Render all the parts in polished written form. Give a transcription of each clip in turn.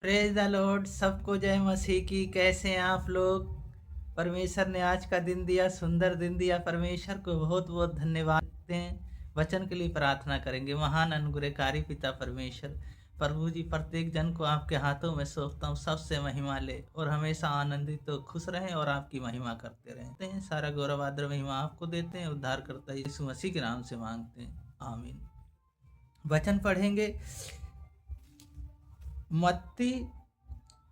Praise the Lord. सबको जय मसीह की। कैसे हैं आप लोग? परमेश्वर ने आज का दिन दिया, सुंदर दिन दिया। परमेश्वर को बहुत बहुत धन्यवाद देते हैं। वचन के लिए प्रार्थना करेंगे। महान अनुग्रहकारी पिता परमेश्वर, प्रभु जी, प्रत्येक जन को आपके हाथों में सौंपता हूँ। सबसे महिमा ले और हमेशा आनंदित तो खुश रहें और आपकी महिमा करते रहते हैं। सारा गौरव आदर महिमा आपको देते हैं। उद्धार करता यीशु मसीह के नाम से मांगते हैं, आमीन। वचन पढ़ेंगे मत्ती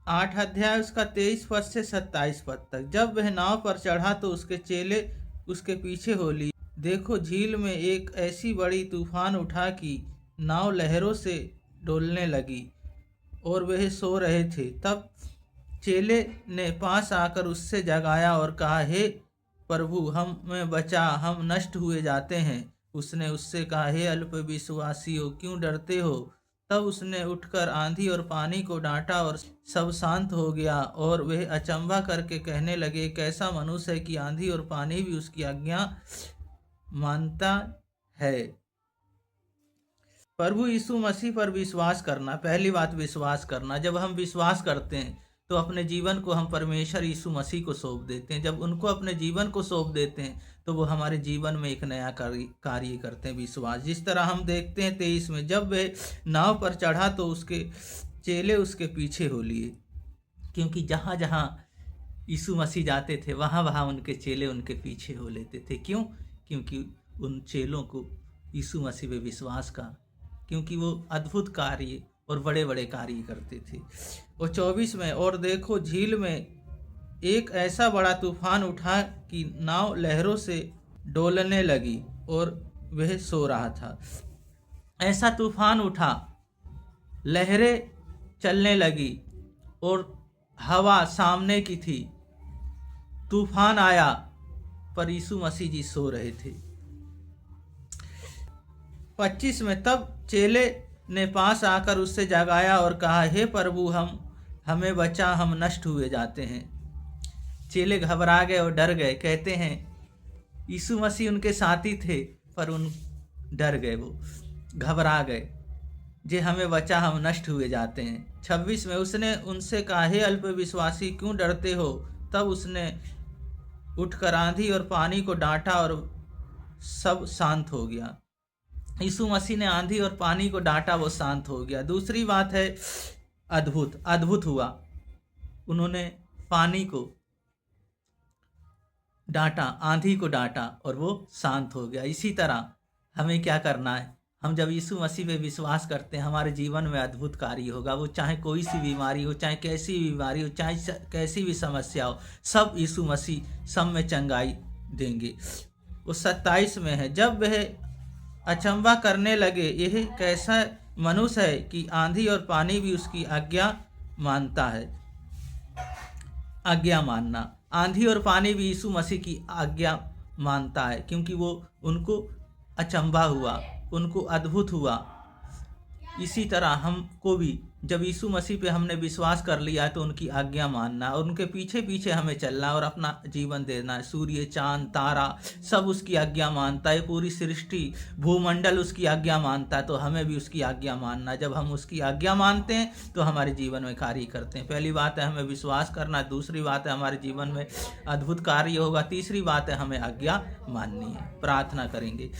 8 अध्याय उसका 23 पद से 27 पद तक। जब वह नाव पर चढ़ा तो उसके चेले उसके पीछे हो लिए। देखो, झील में एक ऐसी बड़ी तूफान उठा कि नाव लहरों से डोलने लगी और वह सो रहे थे। तब चेले ने पास आकर उससे जगाया और कहा, हे प्रभु, हमें बचा, हम नष्ट हुए जाते हैं। उसने उससे कहा, हे अल्प विश्वासियों, क्यों डरते हो? तब उसने उठकर आंधी और पानी को डांटा और सब शांत हो गया। और वह अचंभा करके कहने लगे, कैसा मनुष्य है कि आंधी और पानी भी उसकी आज्ञा मानता है। प्रभु यीशु मसीह पर विश्वास करना। पहली बात, विश्वास करना। जब हम विश्वास करते हैं तो अपने जीवन को हम परमेश्वर यीशु मसीह को सौंप देते हैं। जब उनको अपने जीवन को सौंप देते हैं तो वो हमारे जीवन में एक नया कार्य करते हैं, विश्वास। जिस तरह हम देखते हैं 23 में, जब वह नाव पर चढ़ा तो उसके चेले उसके पीछे हो लिए। क्योंकि जहाँ जहाँ यीशु मसीह जाते थे वहाँ वहाँ उनके चेले उनके पीछे हो लेते थे। क्यों? क्योंकि उन चेलों को यीशु मसीह पे विश्वास का, क्योंकि वो अद्भुत कार्य और बड़े बड़े कार्य करते थे। और 24 में, और देखो, झील में एक ऐसा बड़ा तूफान उठा कि नाव लहरों से डोलने लगी और वह सो रहा था। ऐसा तूफान उठा, लहरें चलने लगी और हवा सामने की थी। तूफान आया पर यीशु मसीह जी सो रहे थे। 25 में, तब चेले ने पास आकर उससे जगाया और कहा, हे प्रभु, हमें बचा, हम नष्ट हुए जाते हैं। चेले घबरा गए और डर गए। कहते हैं यीशु मसीह उनके साथी थे पर उन डर गए, वो घबरा गए, जे हमें बचा, हम नष्ट हुए जाते हैं। 26 में, उसने उनसे कहा, हे अल्प विश्वासी, क्यों डरते हो? तब उसने उठकर आंधी और पानी को डांटा और सब शांत हो गया। यीशु मसीह ने आंधी और पानी को डांटा, वो शांत हो गया। दूसरी बात है अद्भुत। अद्भुत हुआ। उन्होंने पानी को डांटा, आंधी को डांटा और वो शांत हो गया। इसी तरह हमें क्या करना है? हम जब यीशु मसीह पे विश्वास करते हैं, हमारे जीवन में अद्भुत कार्य होगा। वो चाहे कोई सी बीमारी हो, चाहे कैसी भी बीमारी हो, चाहे कैसी भी समस्या हो, सब यीशु मसीह सब में चंगाई देंगे। वो 27 में है, जब वह अचंभा करने लगे, यह कैसा मनुष्य है कि आंधी और पानी भी उसकी आज्ञा मानता है। आज्ञा मानना, आंधी और पानी भी यीशु मसीह की आज्ञा मानता है, क्योंकि वो उनको अचंभा हुआ, उनको अद्भुत हुआ। इसी तरह हमको भी जब यीशु मसीह पे हमने विश्वास कर लिया है तो उनकी आज्ञा मानना और उनके पीछे पीछे हमें चलना और अपना जीवन देना है। सूर्य, चांद, तारा सब उसकी आज्ञा मानता है। पूरी सृष्टि, भूमंडल उसकी आज्ञा मानता है, तो हमें भी उसकी आज्ञा मानना। जब हम उसकी आज्ञा मानते हैं तो हमारे जीवन में कार्य करते हैं। पहली बात है हमें विश्वास करना, दूसरी बात है हमारे जीवन में अद्भुत कार्य होगा, तीसरी बात है हमें आज्ञा माननी है। प्रार्थना करेंगे।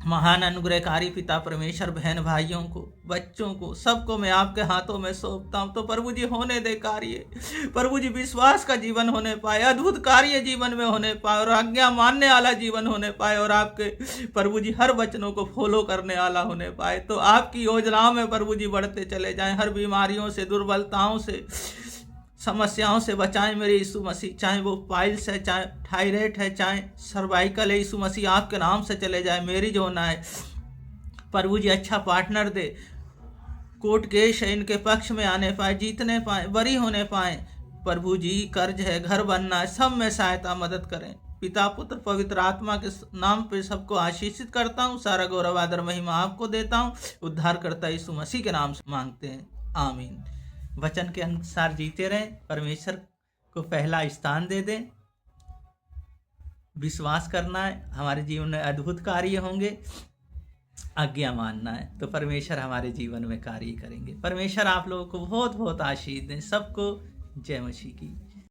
महान अनुग्रहकारी पिता परमेश्वर, बहन भाइयों को, बच्चों को, सबको मैं आपके हाथों में सौंपता हूँ। तो प्रभु जी होने दे कार्य, प्रभु जी विश्वास का जीवन होने पाए, अद्भुत कार्य जीवन में होने पाए और आज्ञा मानने वाला जीवन होने पाए और आपके प्रभु जी हर वचनों को फॉलो करने वाला होने पाए। तो आपकी योजनाओं में प्रभु जी बढ़ते चले जाएं। हर बीमारियों से, दुर्बलताओं से, समस्याओं से बचाएं मेरे यीशु मसीह। चाहे वो पाइल्स है, चाहे थायराइड है, चाहे सर्वाइकल है, यीशु मसीह आपके नाम से चले जाए। मेरी जो होना है प्रभु जी अच्छा पार्टनर दे, कोर्ट केस है इनके पक्ष में आने पाए, जीतने पाए, बरी होने पाए। प्रभु जी कर्ज है, घर बनना है, सब में सहायता मदद करें। पिता, पुत्र, पवित्र आत्मा के नाम पे सबको आशीषित करता हूँ। सारा गौरव आदर महिमा आपको देता हूँ। उद्धार करता यीशु मसीह के नाम से मांगते हैं, आमीन। वचन के अनुसार जीते रहें, परमेश्वर को पहला स्थान दे दें। विश्वास करना है, हमारे जीवन में अद्भुत कार्य होंगे। आज्ञा मानना है, तो परमेश्वर हमारे जीवन में कार्य करेंगे। परमेश्वर आप लोगों को बहुत बहुत आशीष दें। सबको जय मसीह की।